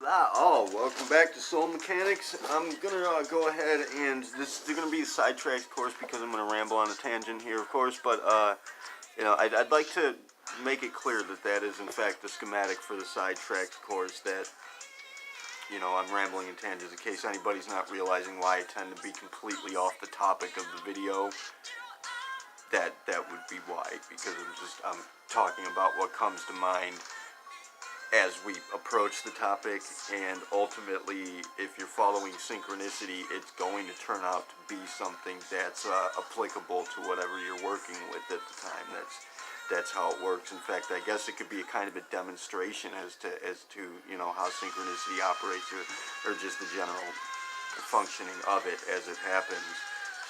Welcome back to Soul Mechanics. I'm gonna go ahead and this is gonna be a sidetracked course because I'm gonna ramble on a tangent here, of course. But I'd like to make it clear that that is in fact the schematic for the sidetracked course. That I'm rambling in tangents in case anybody's not realizing why I tend to be completely off the topic of the video. That would be why, because I'm talking about what comes to mind as we approach the topic, and ultimately, if you're following synchronicity, it's going to turn out to be something that's applicable to whatever you're working with at the time. That's how it works. In fact, I guess it could be a kind of a demonstration as to how synchronicity operates, or just the general functioning of it as it happens.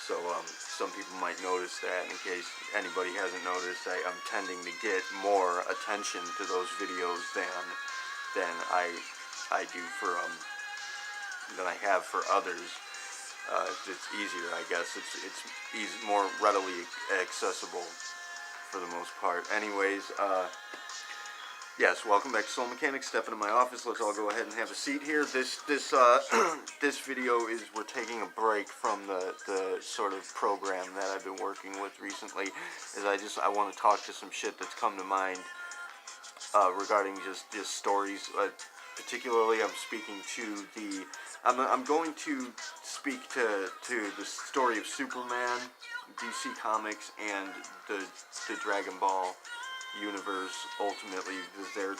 So some people might notice that. In case anybody hasn't noticed, I'm tending to get more attention to those videos than I do for than I have for others. It's easier, I guess. It's more readily accessible for the most part. Anyways, yes, welcome back to Soul Mechanics. Step into my office. Let's all go ahead and have a seat here. This video is, we're taking a break from the sort of program that I've been working with recently, as I want to talk to some shit that's come to mind regarding just stories. Particularly, I'm speaking to I'm going to speak to the story of Superman, DC Comics, and the Dragon Ball universe, ultimately, because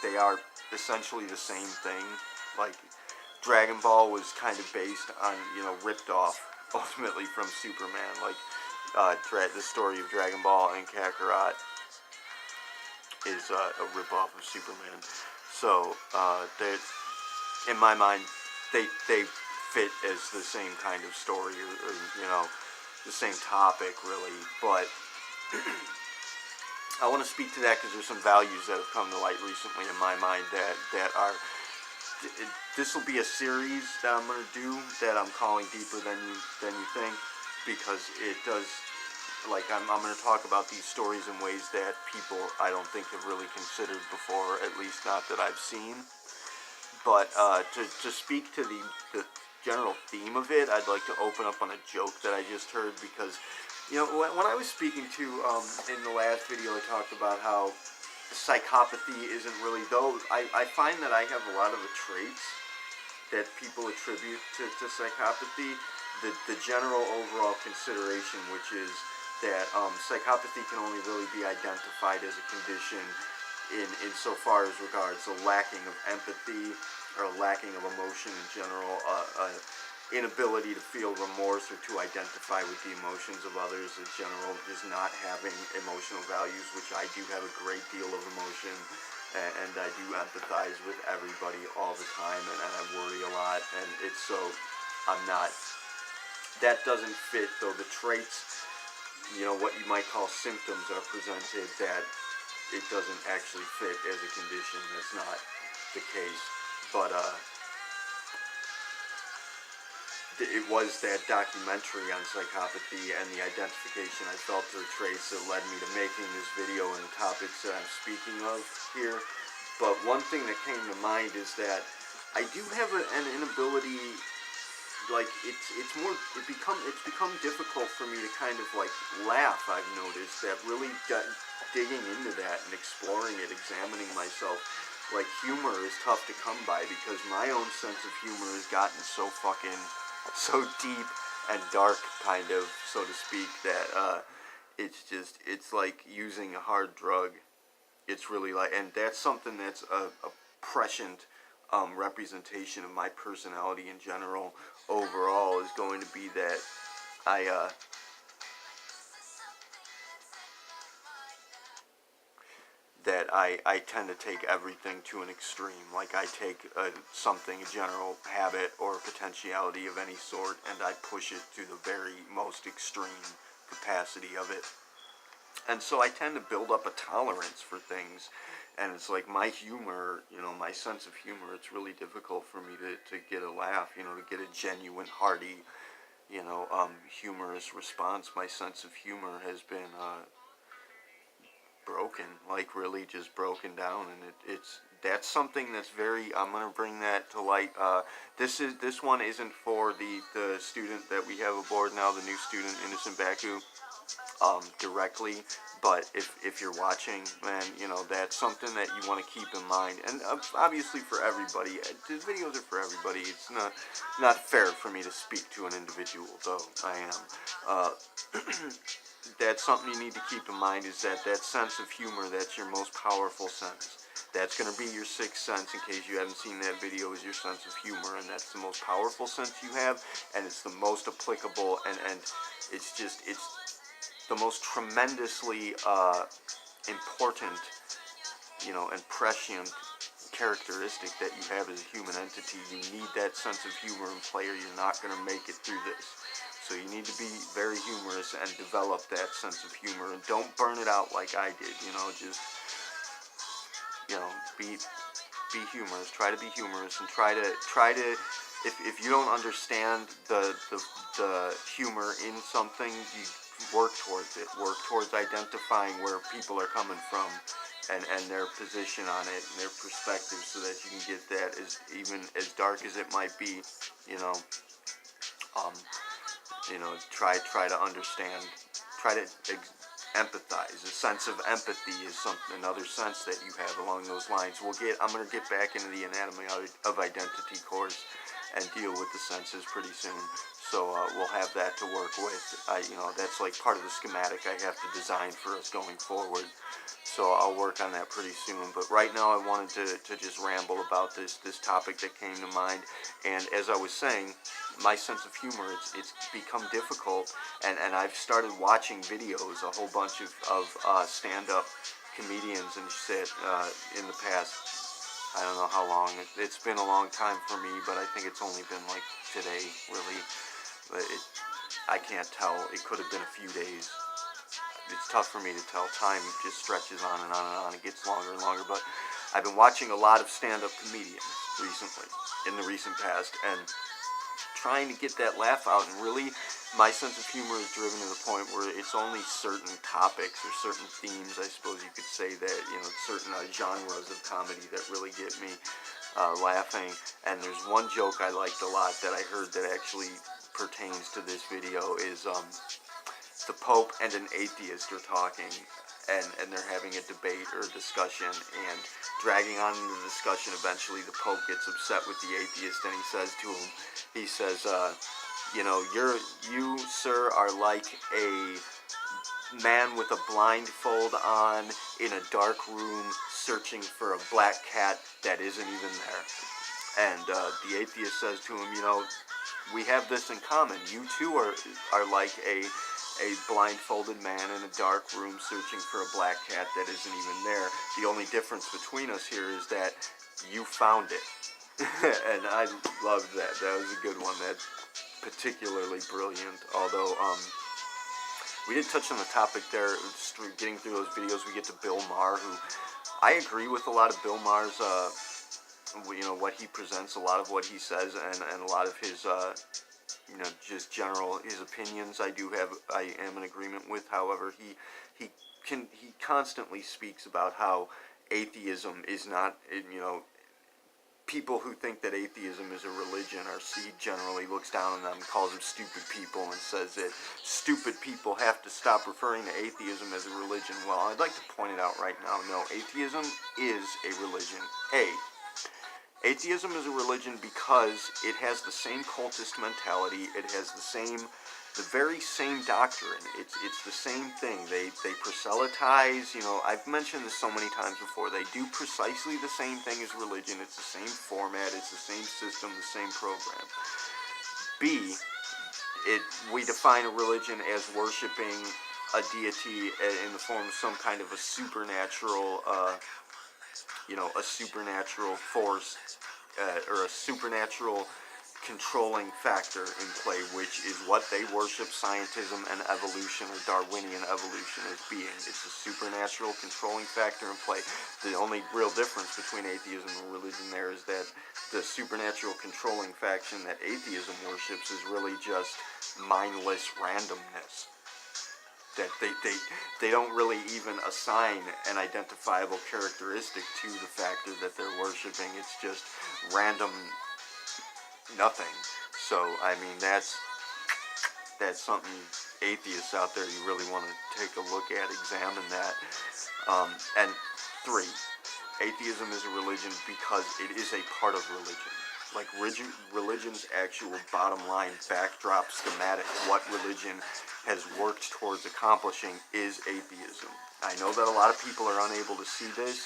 they are essentially the same thing. Like, Dragon Ball was kind of based on, ripped off ultimately from Superman. Like, the story of Dragon Ball and Kakarot is a rip-off of Superman. So in my mind, they fit as the same kind of story, or the same topic, really. But I want to speak to that because there's some values that have come to light recently in my mind that are. This will be a series that I'm going to do that I'm calling Deeper Than You Think, because it does. Like, I'm going to talk about these stories in ways that people I don't think have really considered before, at least not that I've seen. But to speak to the general theme of it, I'd like to open up on a joke that I just heard, because when I was speaking to, in the last video, I talked about how psychopathy isn't really, though I find that I have a lot of the traits that people attribute to psychopathy, the general overall consideration, which is that psychopathy can only really be identified as a condition insofar as regards a lacking of empathy, or a lacking of emotion in general, inability to feel remorse or to identify with the emotions of others in general, just not having emotional values, which I do have a great deal of emotion, and I do empathize with everybody all the time, and I worry a lot, and it's so, that doesn't fit, though the traits, what you might call symptoms are presented, that it doesn't actually fit as a condition. That's not the case, but it was that documentary on psychopathy and the identification I felt through traits that led me to making this video and the topics that I'm speaking of here. But one thing that came to mind is that I do have an inability, like, it's become difficult for me to kind of like laugh. I've noticed that really digging into that and exploring it, examining myself. Like, humor is tough to come by, because my own sense of humor has gotten so deep and dark, kind of, so to speak, that it's like using a hard drug. It's really like, and that's something that's a prescient representation of my personality in general overall, is going to be that I tend to take everything to an extreme. Like, I take a general habit or potentiality of any sort, and I push it to the very most extreme capacity of it. And so I tend to build up a tolerance for things, and it's like my humor, my sense of humor, it's really difficult for me to get a laugh, to get a genuine, hearty, humorous response. My sense of humor has been broken, like really just broken down, and it's that's something that's very, I'm going to bring that to light. This one isn't for the student that we have aboard now, the new student, Innocent Baku, directly. But if you're watching, man, you know, that's something that you want to keep in mind. And obviously for everybody, these videos are for everybody. It's not fair for me to speak to an individual, though I am. That's something you need to keep in mind, is that sense of humor, that's your most powerful sense. That's going to be your sixth sense, in case you haven't seen that video, is your sense of humor. And that's the most powerful sense you have, and it's the most applicable, and it's the most tremendously important, you know, and prescient characteristic that you have as a human entity. You need that sense of humor in play, or you're not going to make it through this. So you need to be very humorous and develop that sense of humor, and don't burn it out like I did. You know, just, you know, be humorous. Try to be humorous, and try to if you don't understand the humor in something, you work towards it. Work towards identifying where people are coming from, and their position on it, and their perspective, so that you can get that, as even as dark as it might be. You know, try to understand. Try to empathize. A sense of empathy is another sense that you have along those lines. I'm going to get back into the anatomy of identity course and deal with the senses pretty soon. So we'll have that to work with. That's like part of the schematic I have to design for us going forward. So I'll work on that pretty soon. But right now I wanted to just ramble about this topic that came to mind. And as I was saying, my sense of humor, it's become difficult, and I've started watching videos, a whole bunch of stand-up comedians and shit in the past. I don't know how long. It's been a long time for me, but I think it's only been like today, really. But I can't tell. It could have been a few days. It's tough for me to tell. Time just stretches on and on and on. It gets longer and longer. But I've been watching a lot of stand-up comedians recently, in the recent past, and trying to get that laugh out. And really, my sense of humor is driven to the point where it's only certain topics or certain themes, I suppose you could say, that, you know, certain genres of comedy that really get me laughing. And there's one joke I liked a lot that I heard that actually pertains to this video, is the Pope and an atheist are talking, and they're having a debate or a discussion, and dragging on into the discussion. Eventually the Pope gets upset with the atheist, and he says to him, you, sir, are like a man with a blindfold on in a dark room searching for a black cat that isn't even there. And the atheist says to him, we have this in common. You too are like a blindfolded man in a dark room searching for a black cat that isn't even there. The only difference between us here is that you found it. And I loved that. That was a good one. That's particularly brilliant. Although, we did touch on the topic there, just getting through those videos. We get to Bill Maher, who I agree with a lot of Bill Maher's, what he presents, a lot of what he says, and a lot of his, just general, his opinions I am in agreement with. However, he constantly speaks about how atheism is not, people who think that atheism is a religion, he generally looks down on them, calls them stupid people, and says that stupid people have to stop referring to atheism as a religion. Well, I'd like to point it out right now. No, atheism is a religion. Atheism is a religion because it has the same cultist mentality. It has the very same doctrine. It's the same thing. They proselytize. I've mentioned this so many times before. They do precisely the same thing as religion. It's the same format. It's the same system. The same program. We define a religion as worshiping a deity in the form of some kind of a supernatural, a supernatural force, or a supernatural controlling factor in play, which is what they worship scientism and evolution, or Darwinian evolution, as being. It's a supernatural controlling factor in play. The only real difference between atheism and religion there is that the supernatural controlling faction that atheism worships is really just mindless randomness. that they don't really even assign an identifiable characteristic to the factor that they're worshiping. It's just random nothing. So I mean, that's something, atheists out there, you really want to take a look at, examine that. And 3, atheism is a religion because it is a part of religion. Like religion's actual bottom line backdrop schematic, what religion has worked towards accomplishing is atheism. I know that a lot of people are unable to see this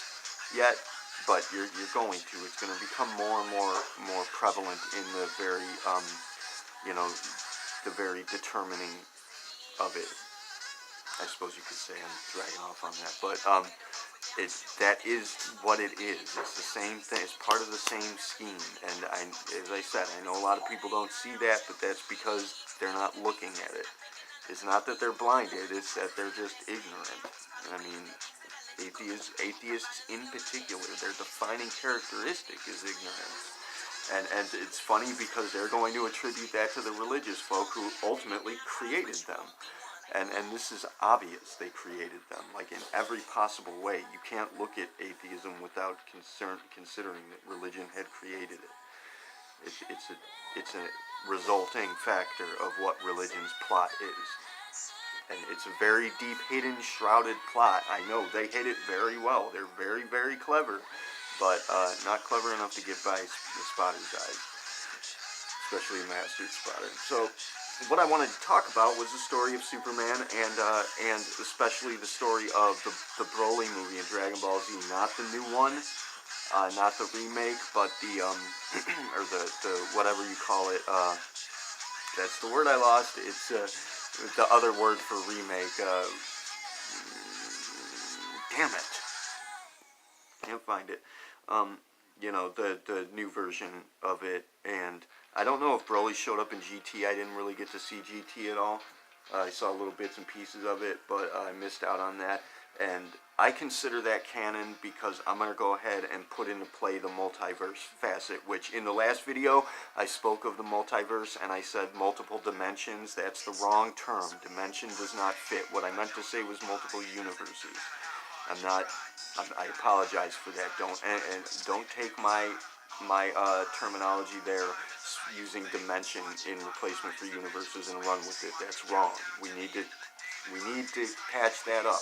yet, but you're going to. It's going to become more and more prevalent in the very, the very determining of it. I suppose you could say I'm dragging off on that, but that is what it is. It's the same thing. It's part of the same scheme. And as I said, I know a lot of people don't see that, but that's because they're not looking at it. It's not that they're blinded. It's that they're just ignorant. I mean, atheists in particular, their defining characteristic is ignorance. And it's funny because they're going to attribute that to the religious folk who ultimately created them. And this is obvious. They created them, like in every possible way. You can't look at atheism without considering that religion had created it. It's a resulting factor of what religion's plot is. And it's a very deep, hidden, shrouded plot. I know, they hid it very well. They're very, very clever, but not clever enough to get by the spotter's eyes, especially a master spotter. So what I wanted to talk about was the story of Superman and especially the story of the Broly movie in Dragon Ball Z, not the new one, not the remake, but the or the whatever you call it. That's the word I lost. It's the other word for remake. Damn it, can't find it. The new version of it, and I don't know if Broly showed up in GT. I didn't really get to see GT at all. I saw little bits and pieces of it, but I missed out on that. And I consider that canon because I'm going to go ahead and put into play the multiverse facet, which in the last video I spoke of the multiverse and I said multiple dimensions. That's the wrong term. Dimension does not fit. What I meant to say was multiple universes. I apologize for that. Don't take my terminology there using dimension in replacement for universes and run with it. That's wrong. We need to patch that up.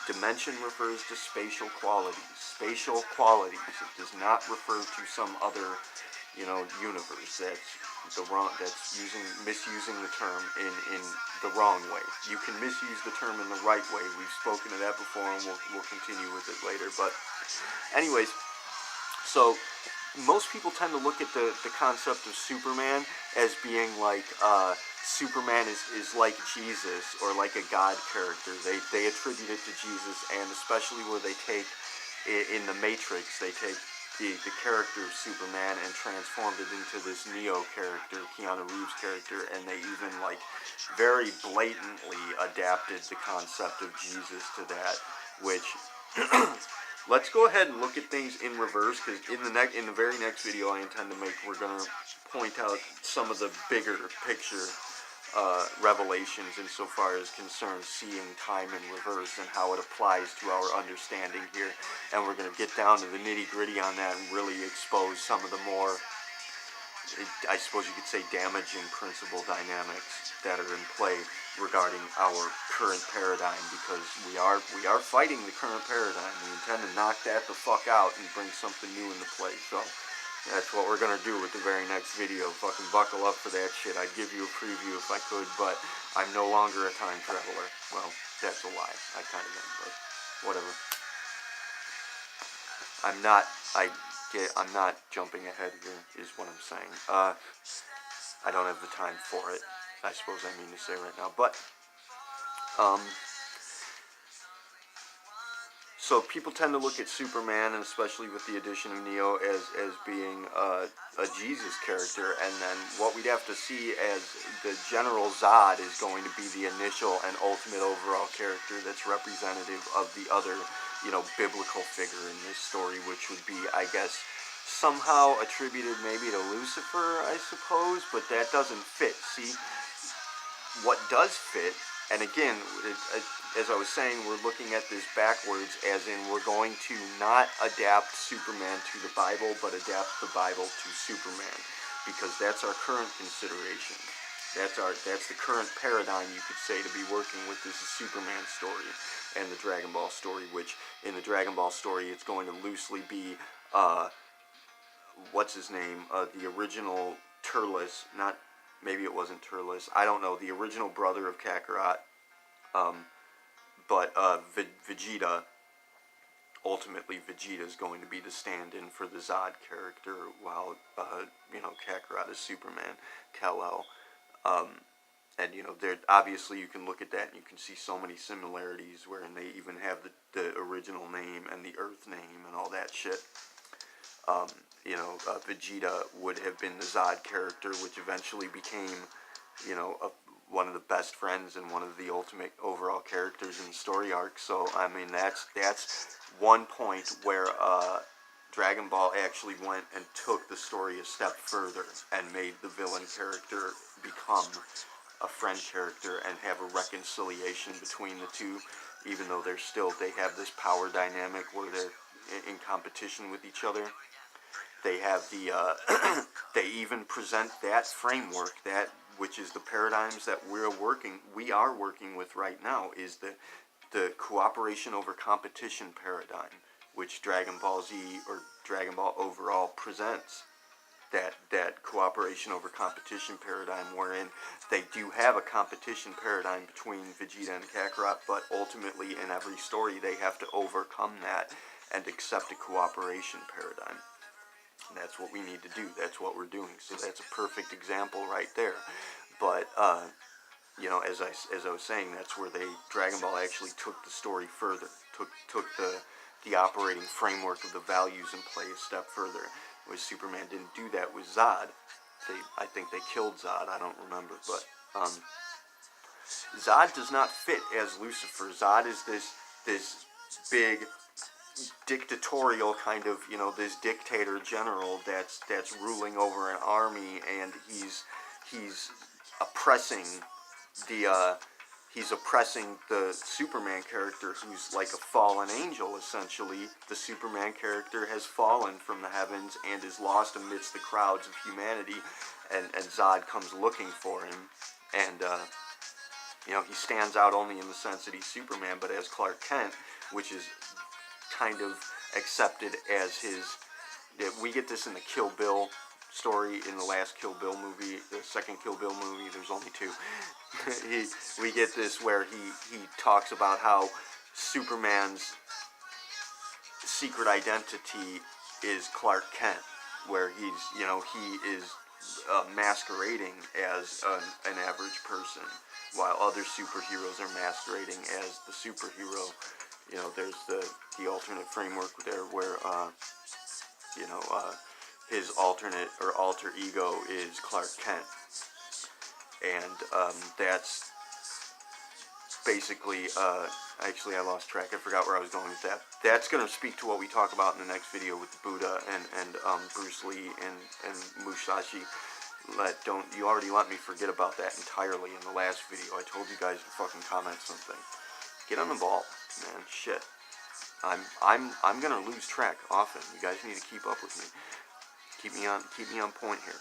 Dimension refers to spatial qualities. Spatial qualities. It does not refer to some other, universe. That's misusing the term in the wrong way. You can misuse the term in the right way. We've spoken of that before, and we'll continue with it later. But, anyways, so most people tend to look at the concept of Superman as being like Superman is like Jesus or like a God character. They attribute it to Jesus, and especially where they take in the Matrix, they take the character of Superman and transformed it into this Neo character, Keanu Reeves character, and they even like very blatantly adapted the concept of Jesus to that, which let's go ahead and look at things in reverse, because in the very next video I intend to make, we're going to point out some of the bigger picture revelations insofar as concerns seeing time in reverse and how it applies to our understanding here, and we're going to get down to the nitty-gritty on that and really expose some of the more, I suppose you could say, damaging principle dynamics that are in play regarding our current paradigm, because we are fighting the current paradigm. We intend to knock that the fuck out and bring something new into play. So that's what we're going to do with the very next video. Fucking buckle up for that shit. I'd give you a preview if I could, but I'm no longer a time traveler. Well, that's a lie. I kind of am, but whatever. I'm not jumping ahead here, is what I'm saying. I don't have the time for it, I suppose I mean to say right now. But, so people tend to look at Superman, and especially with the addition of Neo, as being a Jesus character, and then what we'd have to see as the General Zod is going to be the initial and ultimate overall character that's representative of the other, biblical figure in this story, which would be, I guess, somehow attributed maybe to Lucifer, I suppose, but that doesn't fit. See, what does fit, and again, as I was saying, we're looking at this backwards, as in we're going to not adapt Superman to the Bible, but adapt the Bible to Superman, because that's our current consideration. That's the current paradigm, you could say, to be working with. This is Superman story and the Dragon Ball story, which in the Dragon Ball story, it's going to loosely be, what's his name, the original Turles, not, maybe it wasn't Turles, I don't know, the original brother of Kakarot, but Vegeta, ultimately Vegeta is going to be the stand-in for the Zod character, while, Kakarot is Superman, Kal-El. And, obviously you can look at that and you can see so many similarities, wherein they even have the original name and the Earth name and all that shit. Vegeta would have been the Zod character, which eventually became, one of the best friends and one of the ultimate overall characters in the story arc. So, I mean, that's one point where, Dragon Ball actually went and took the story a step further and made the villain character become a friend character and have a reconciliation between the two, even though they have this power dynamic where they're in competition with each other. They have they even present that framework, which is the paradigms that we are working with right now, is the cooperation over competition paradigm, which Dragon Ball Z, or Dragon Ball overall, presents. That cooperation over competition paradigm, wherein they do have a competition paradigm between Vegeta and Kakarot, but ultimately in every story they have to overcome that and accept a cooperation paradigm. And that's what we need to do. That's what we're doing. So that's a perfect example right there. But as I was saying, that's where Dragon Ball actually took the story further, took the operating framework of the values in play a step further. Where Superman didn't do that with Zod. I think they killed Zod. I don't remember, but Zod does not fit as Lucifer. Zod is this big dictatorial kind of, this dictator general that's ruling over an army, and he's oppressing the Superman character, who's like a fallen angel, essentially. The Superman character has fallen from the heavens and is lost amidst the crowds of humanity, and Zod comes looking for him, and he stands out only in the sense that he's Superman, but as Clark Kent, which is kind of accepted as we get this in the Kill Bill story, in the last Kill Bill movie, the second Kill Bill movie, there's only two. We get this where he talks about how Superman's secret identity is Clark Kent, where he is masquerading as an average person, while other superheroes are masquerading as the superhero. There's the alternate framework there where his alternate or alter ego is Clark Kent. And that's basically, actually I lost track, I forgot where I was going with that. That's going to speak to what we talk about in the next video with the Buddha and Bruce Lee and Musashi. You already let me forget about that entirely in the last video. I told you guys to fucking comment something. Get on the ball, man, shit. I'm gonna lose track often. You guys need to keep up with me. Keep me on point here.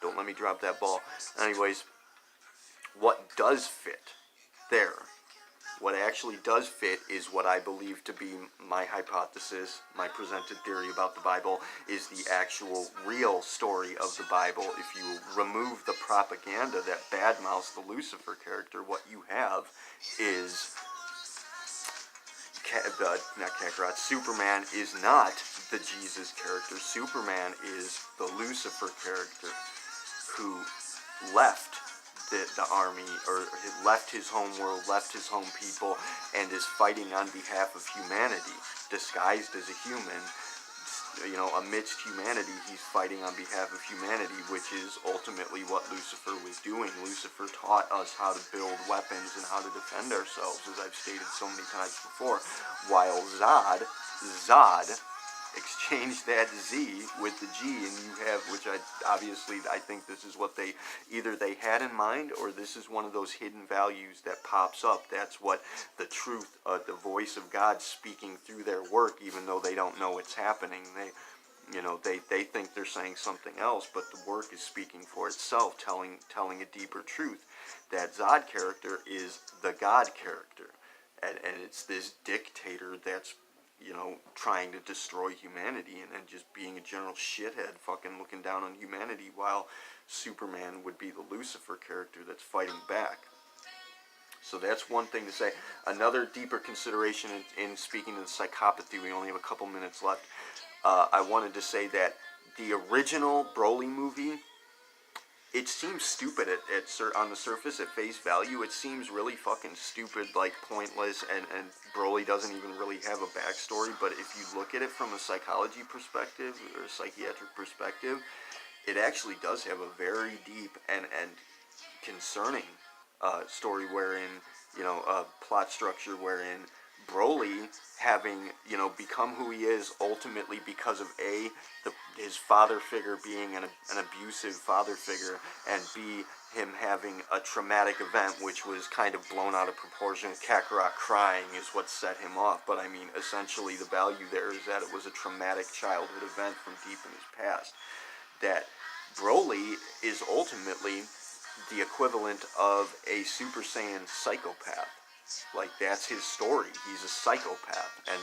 Don't let me drop that ball. Anyways, what does fit there? What actually does fit is what I believe to be my hypothesis, my presented theory about the Bible, is the actual real story of the Bible. If you remove the propaganda that badmouths the Lucifer character, what you have is not Kakarot. Superman is not the Jesus character. Superman is the Lucifer character who left the army, or left his home world, left his home people, and is fighting on behalf of humanity, disguised as a human. Amidst humanity, he's fighting on behalf of humanity, which is ultimately what Lucifer was doing. Lucifer taught us how to build weapons and how to defend ourselves, as I've stated so many times before, while Zod exchange that Z with the G, and you have, which I think this is what either they had in mind, or this is one of those hidden values that pops up. That's what the truth, the voice of God speaking through their work, even though they don't know it's happening. They think they're saying something else, but the work is speaking for itself, telling a deeper truth. That Zod character is the God character, and it's this dictator that's trying to destroy humanity, and just being a general shithead, fucking looking down on humanity, while Superman would be the Lucifer character that's fighting back. So that's one thing to say. Another deeper consideration in speaking of the psychopathy, we only have a couple minutes left. I wanted to say that the original Broly movie, it seems stupid on the surface, at face value. It seems really fucking stupid, like pointless, and Broly doesn't even really have a backstory. But if you look at it from a psychology perspective, or a psychiatric perspective, it actually does have a very deep and concerning story, wherein, plot structure, wherein Broly, having, become who he is ultimately because of his father figure being an abusive father figure, and B, him having a traumatic event which was kind of blown out of proportion. Kakarot crying is what set him off, but I mean, essentially the value there is that it was a traumatic childhood event from deep in his past. That Broly is ultimately the equivalent of a Super Saiyan psychopath. Like, that's his story. He's a psychopath, and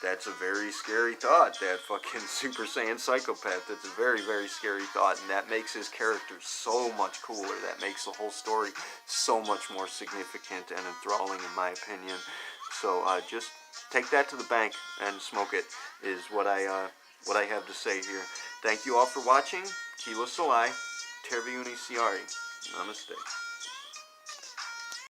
that's a very scary thought, that fucking Super Saiyan psychopath. That's a very, very scary thought, and that makes his character so much cooler. That makes the whole story so much more significant and enthralling, in my opinion. So just take that to the bank and smoke it, is what I have to say here. Thank you all for watching. Keelah Taerve siari. Namaste.